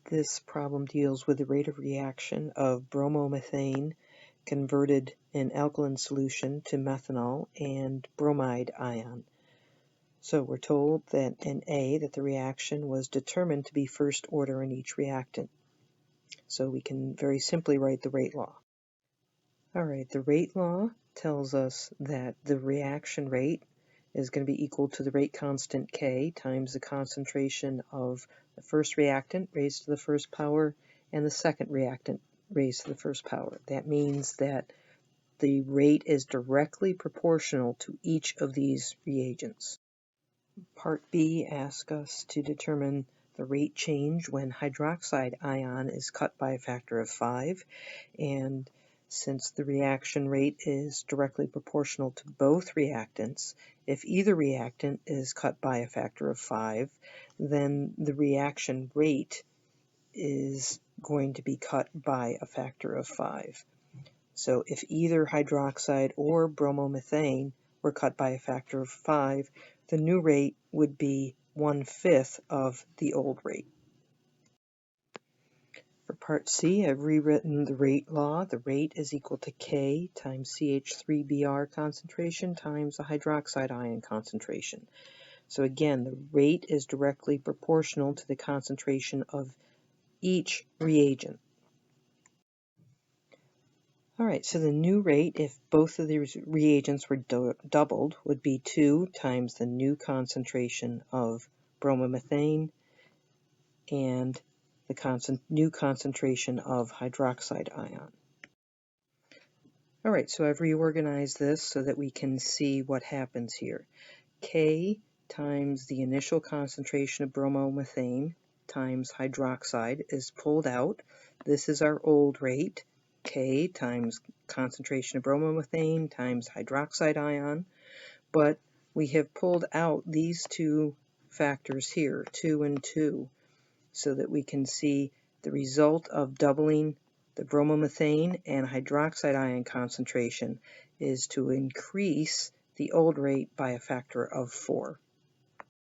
This problem deals with the rate of reaction of bromomethane converted in alkaline solution to methanol and bromide ion. So we're told that in A that the reaction was determined to be first order in each reactant. So we can very simply write the rate law. All right, the rate law tells us that the reaction rate is going to be equal to the rate constant K times the concentration of the first reactant raised to the first power and the second reactant raised to the first power. That means that the rate is directly proportional to each of these reagents. Part B asks us to determine the rate change when hydroxide ion is cut by a factor of 5, and since the reaction rate is directly proportional to both reactants, if either reactant is cut by a factor of 5, then the reaction rate is going to be cut by a factor of 5. So if either hydroxide or bromomethane were cut by a factor of 5, the new rate would be 1/5 of the old rate. For part C, I've rewritten the rate law. The rate is equal to K times CH3Br concentration times the hydroxide ion concentration. So again, the rate is directly proportional to the concentration of each reagent. All right, so the new rate, if both of these reagents were doubled, would be 2 times the new concentration of bromomethane and the new concentration of hydroxide ion. All right, so I've reorganized this so that we can see what happens here. K times the initial concentration of bromomethane times hydroxide is pulled out. This is our old rate, K times concentration of bromomethane times hydroxide ion, but we have pulled out these two factors here, 2 and 2, so that we can see the result of doubling the bromomethane and hydroxide ion concentration is to increase the old rate by a factor of 4.